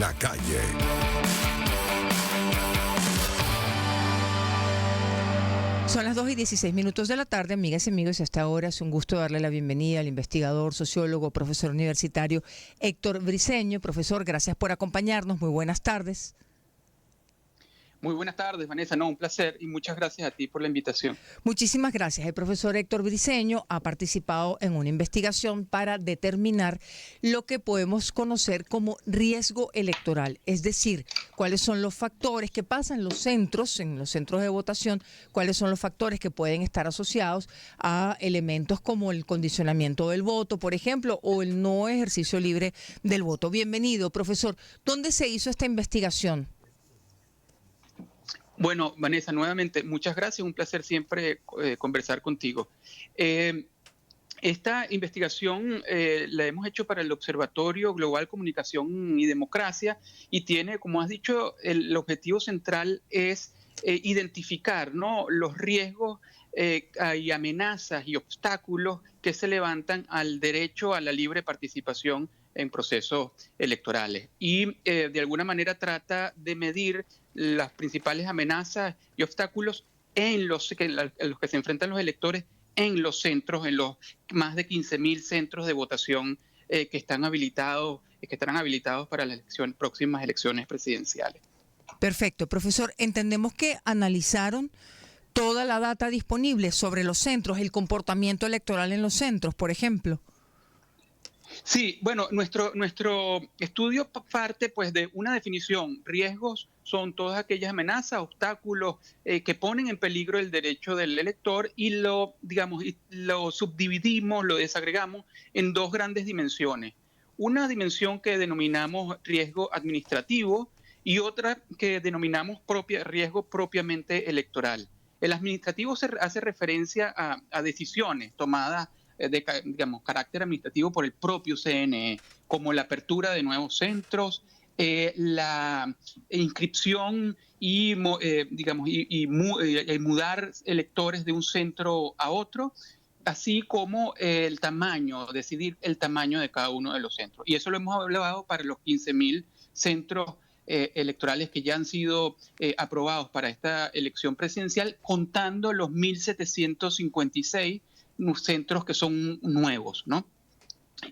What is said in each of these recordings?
la calle. Son las 2:16 de la tarde, amigas y amigos, y hasta ahora es un gusto darle la bienvenida al investigador, sociólogo, profesor universitario Héctor Briceño. Profesor, gracias por acompañarnos. Muy buenas tardes. Muy buenas tardes, Vanessa. No, un placer y muchas gracias a ti por la invitación. Muchísimas gracias. El profesor Héctor Briceño ha participado en una investigación para determinar lo que podemos conocer como riesgo electoral, es decir, cuáles son los factores que pasan en los centros de votación, cuáles son los factores que pueden estar asociados a elementos como el condicionamiento del voto, por ejemplo, o el no ejercicio libre del voto. Bienvenido, profesor. ¿Dónde se hizo esta investigación? Bueno, Vanessa, nuevamente, muchas gracias. Un placer siempre conversar contigo. Esta investigación la hemos hecho para el Observatorio Global Comunicación y Democracia y tiene, como has dicho, el objetivo central es identificar, ¿no?, los riesgos y amenazas y obstáculos que se levantan al derecho a la libre participación en procesos electorales. Y de alguna manera trata de medir las principales amenazas y obstáculos en los que se enfrentan los electores en los centros, en los más de 15.000 centros de votación que estarán habilitados para las próximas elecciones presidenciales. Perfecto, profesor. Entendemos que analizaron toda la data disponible sobre los centros, el comportamiento electoral en los centros, por ejemplo. Sí, bueno, nuestro estudio parte pues de una definición. Riesgos son todas aquellas amenazas, obstáculos que ponen en peligro el derecho del elector y lo subdividimos, lo desagregamos en dos grandes dimensiones. Una dimensión que denominamos riesgo administrativo y otra que denominamos riesgo propiamente electoral. El administrativo se hace referencia a decisiones tomadas de carácter administrativo por el propio CNE, como la apertura de nuevos centros, la inscripción y mudar electores de un centro a otro, así como el tamaño, decidir el tamaño de cada uno de los centros. Y eso lo hemos hablado para los 15.000 centros electorales que ya han sido aprobados para esta elección presidencial, contando los 1.756 centros que son nuevos, ¿no?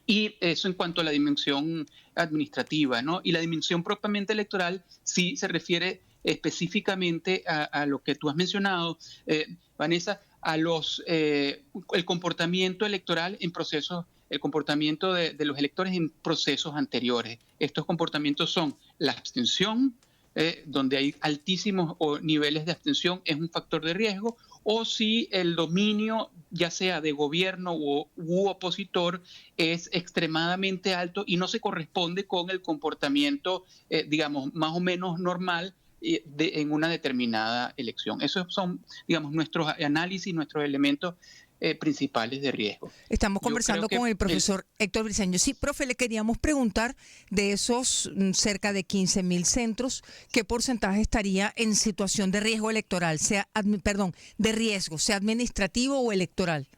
Y eso en cuanto a la dimensión administrativa, ¿no? Y la dimensión propiamente electoral sí se refiere específicamente a lo que tú has mencionado, Vanessa, el comportamiento electoral en procesos, el comportamiento de los electores en procesos anteriores. Estos comportamientos son la abstención, donde hay altísimos niveles de abstención, es un factor de riesgo, o si el dominio, ya sea de gobierno u opositor, es extremadamente alto y no se corresponde con el comportamiento, más o menos normal en una determinada elección. Esos son, nuestros análisis, nuestros elementos principales de riesgo. Estamos conversando con el profesor Héctor Briceño. Sí, profe, le queríamos preguntar de esos cerca de 15.000 centros, ¿qué porcentaje estaría en situación de riesgo electoral, de riesgo, sea administrativo o electoral?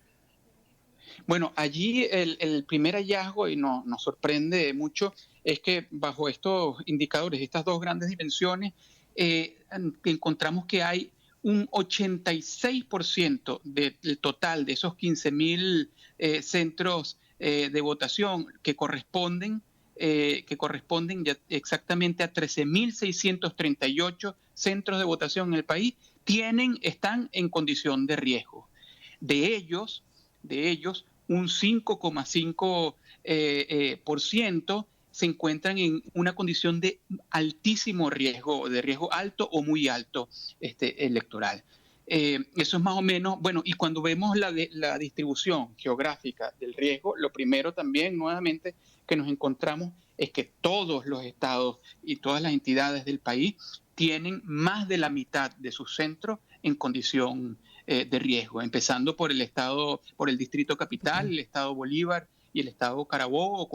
Bueno, allí el primer hallazgo, y nos sorprende mucho, es que bajo estos indicadores, estas dos grandes dimensiones, encontramos que hay un 86% del total de esos 15.000 centros de votación que corresponden ya exactamente a 13.638 centros de votación en el país, están en condición de riesgo. De ellos, un 5,5% se encuentran en una condición de altísimo riesgo, de riesgo alto o muy alto electoral. Eso es más o menos, bueno, y cuando vemos la distribución geográfica del riesgo, lo primero también, nuevamente, que nos encontramos es que todos los estados y todas las entidades del país tienen más de la mitad de sus centros en condición de riesgo, empezando por el Distrito Capital, el estado Bolívar y el estado Carabobo,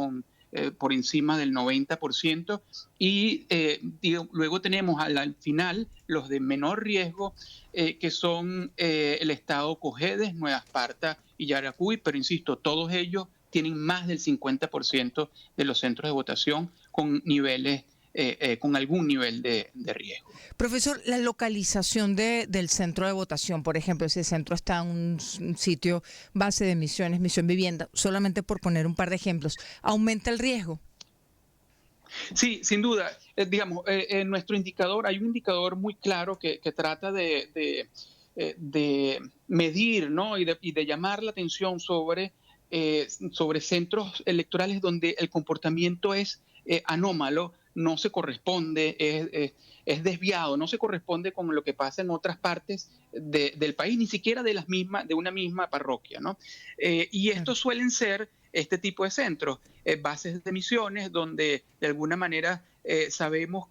por encima del 90%, y luego tenemos al final los de menor riesgo, que son el estado Cojedes, Nueva Esparta y Yaracuy, pero insisto, todos ellos tienen más del 50% de los centros de votación con niveles con algún nivel de riesgo. Profesor, la localización del centro de votación, por ejemplo, si el centro está en un sitio base de misiones, misión vivienda, solamente por poner un par de ejemplos, ¿aumenta el riesgo? Sí, sin duda. Digamos, en nuestro indicador hay un indicador muy claro que trata de medir, ¿no? y de llamar la atención sobre centros electorales donde el comportamiento es anómalo, no se corresponde, es desviado, no se corresponde con lo que pasa en otras partes del país, ni siquiera de una misma parroquia, ¿no? Y Claro. estos suelen ser este tipo de centros, bases de misiones, donde de alguna manera sabemos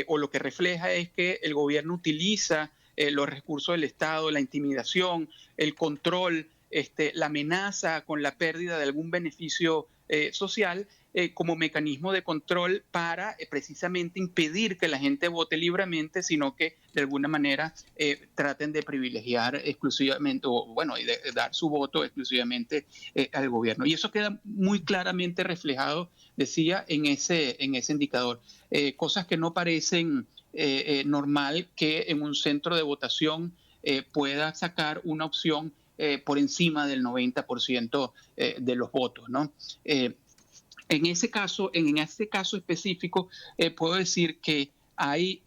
o lo que refleja es que el gobierno utiliza los recursos del Estado, la intimidación, el control, la amenaza con la pérdida de algún beneficio social como mecanismo de control para precisamente impedir que la gente vote libremente, sino que de alguna manera traten de privilegiar exclusivamente, o bueno, y de dar su voto exclusivamente al gobierno. Y eso queda muy claramente reflejado, decía, en ese indicador. Cosas que no parecen normal que en un centro de votación pueda sacar una opción por encima del 90% de los votos, ¿no? En este caso específico, puedo decir que hay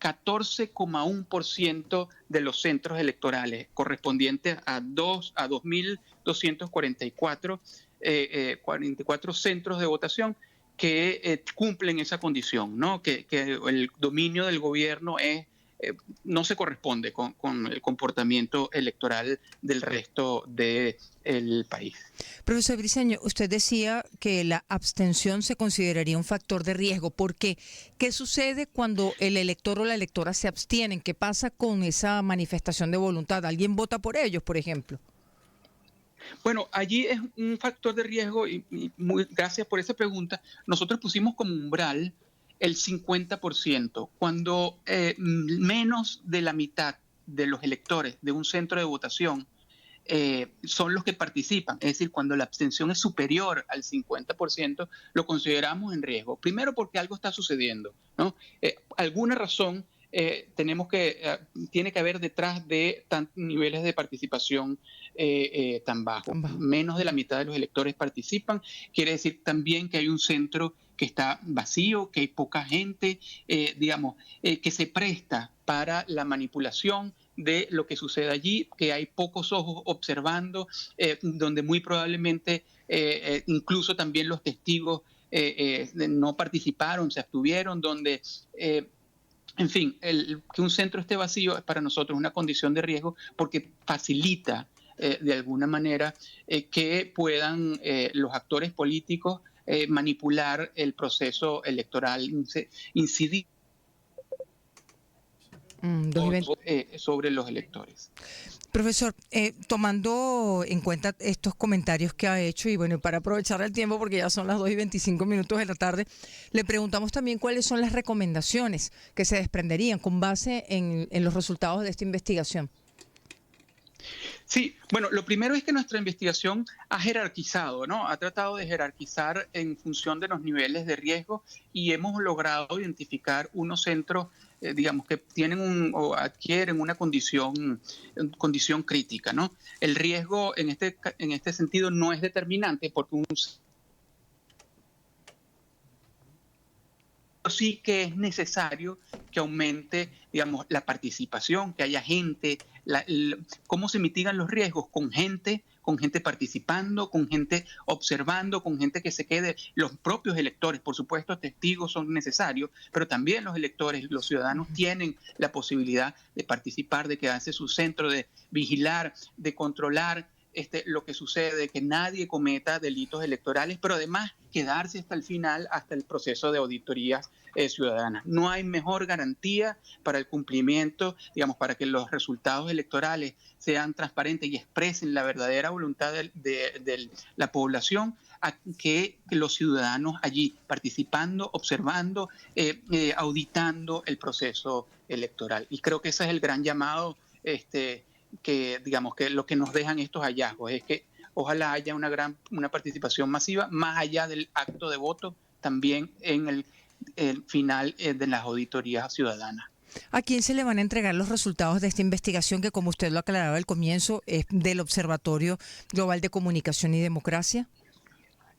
14,1% de los centros electorales correspondientes a 2.244 44 centros de votación que cumplen esa condición, ¿no? Que el dominio del gobierno no se corresponde con el comportamiento electoral del resto del país. Profesor Briceño, usted decía que la abstención se consideraría un factor de riesgo. ¿Por qué? ¿Qué sucede cuando el elector o la electora se abstienen? ¿Qué pasa con esa manifestación de voluntad? ¿Alguien vota por ellos, por ejemplo? Bueno, allí es un factor de riesgo y gracias por esa pregunta. Nosotros pusimos como umbral el 50%, cuando menos de la mitad de los electores de un centro de votación son los que participan. Es decir, cuando la abstención es superior al 50%, lo consideramos en riesgo. Primero porque algo está sucediendo, ¿no? Alguna razón tiene que haber detrás de tantos niveles de participación tan bajos. Tan bajo. Menos de la mitad de los electores participan. Quiere decir también que hay un centro que está vacío, que hay poca gente, que se presta para la manipulación de lo que sucede allí, que hay pocos ojos observando, donde muy probablemente incluso también los testigos no participaron, se abstuvieron, donde en fin, que un centro esté vacío es para nosotros una condición de riesgo porque facilita de alguna manera que puedan los actores políticos manipular el proceso electoral, incidir 2020. sobre los electores. Profesor, tomando en cuenta estos comentarios que ha hecho y bueno, para aprovechar el tiempo porque ya son las 2:25 de la tarde, le preguntamos también cuáles son las recomendaciones que se desprenderían con base en los resultados de esta investigación. Sí, bueno, lo primero es que nuestra investigación ha jerarquizado, ¿no? Ha tratado de jerarquizar en función de los niveles de riesgo y hemos logrado identificar unos centros, digamos, que tienen o adquieren una condición crítica, ¿no? El riesgo en este sentido no es determinante porque sí que es necesario que aumente, digamos, la participación, que haya gente, cómo se mitigan los riesgos con gente participando, con gente observando, con gente que se quede, los propios electores, por supuesto, testigos son necesarios, pero también los electores, los ciudadanos tienen la posibilidad de participar, de quedarse en su centro, de vigilar, de controlar lo que sucede, que nadie cometa delitos electorales, pero además quedarse hasta el final, hasta el proceso de auditorías ciudadanas. No hay mejor garantía para el cumplimiento, digamos, para que los resultados electorales sean transparentes y expresen la verdadera voluntad de la población, que los ciudadanos allí participando, observando, auditando el proceso electoral. Y creo que ese es el gran llamado que digamos que lo que nos dejan estos hallazgos es que ojalá haya una participación masiva más allá del acto de voto, también final de las auditorías ciudadanas. ¿A quién se le van a entregar los resultados de esta investigación que, como usted lo aclaraba al comienzo, es del Observatorio Global de Comunicación y Democracia?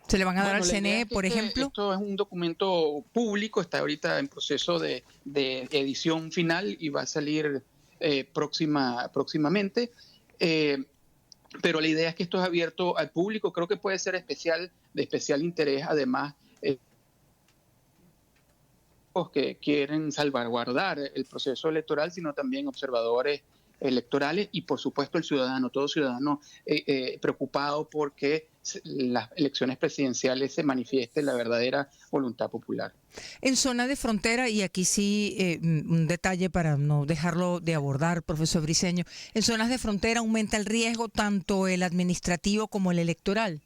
¿Se le van a dar al CNE, por ejemplo? Esto es un documento público, está ahorita en proceso de edición final y va a salir próximamente. Pero la idea es que esto es abierto al público. Creo que puede ser de especial interés, además, que quieren salvaguardar el proceso electoral, sino también observadores electorales y, por supuesto, el ciudadano, todo ciudadano preocupado porque las elecciones presidenciales se manifieste la verdadera voluntad popular. En zona de frontera, y aquí sí un detalle para no dejarlo de abordar, profesor Briceño, en zonas de frontera aumenta el riesgo tanto el administrativo como el electoral.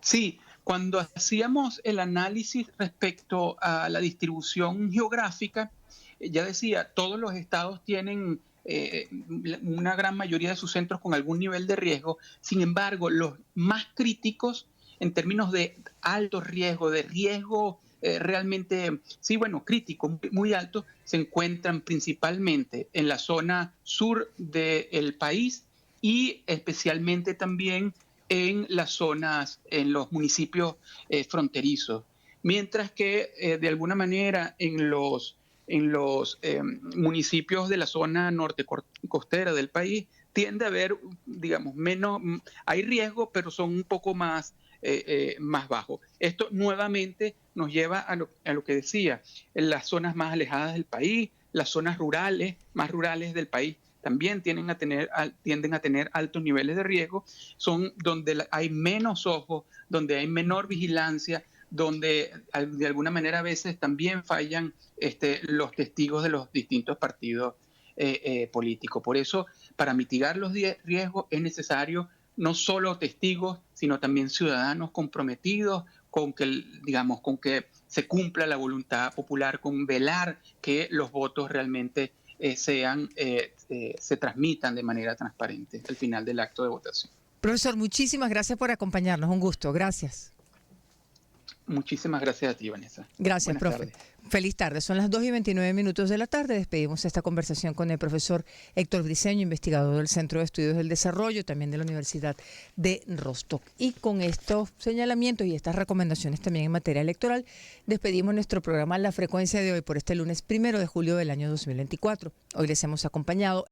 Sí, cuando hacíamos el análisis respecto a la distribución geográfica, ya decía, todos los estados tienen una gran mayoría de sus centros con algún nivel de riesgo. Sin embargo, los más críticos en términos de alto riesgo, realmente, sí, bueno, crítico, muy alto, se encuentran principalmente en la zona sur del país y especialmente también en las zonas, en los municipios fronterizos. Mientras que de alguna manera en los municipios de la zona norte costera del país tiende a haber, digamos, menos, hay riesgo, pero son un poco más bajos. Esto nuevamente nos lleva a lo que decía, en las zonas más alejadas del país, las zonas rurales, más rurales del país, también tienden a tener altos niveles de riesgo, son donde hay menos ojos, donde hay menor vigilancia, donde de alguna manera a veces también fallan los testigos de los distintos partidos políticos. Por eso, para mitigar los riesgos es necesario no solo testigos, sino también ciudadanos comprometidos con que, digamos, con que se cumpla la voluntad popular, con velar que los votos realmente se transmitan de manera transparente al final del acto de votación. Profesor, muchísimas gracias por acompañarnos. Un gusto. Gracias. Muchísimas gracias a ti, Vanessa. Gracias, profe. Tardes. Feliz tarde. Son las 2:29 de la tarde. Despedimos esta conversación con el profesor Héctor Briceño, investigador del Centro de Estudios del Desarrollo, también de la Universidad de Rostock. Y con estos señalamientos y estas recomendaciones también en materia electoral, despedimos nuestro programa La Frecuencia de hoy por este lunes 1 de julio del año 2024. Hoy les hemos acompañado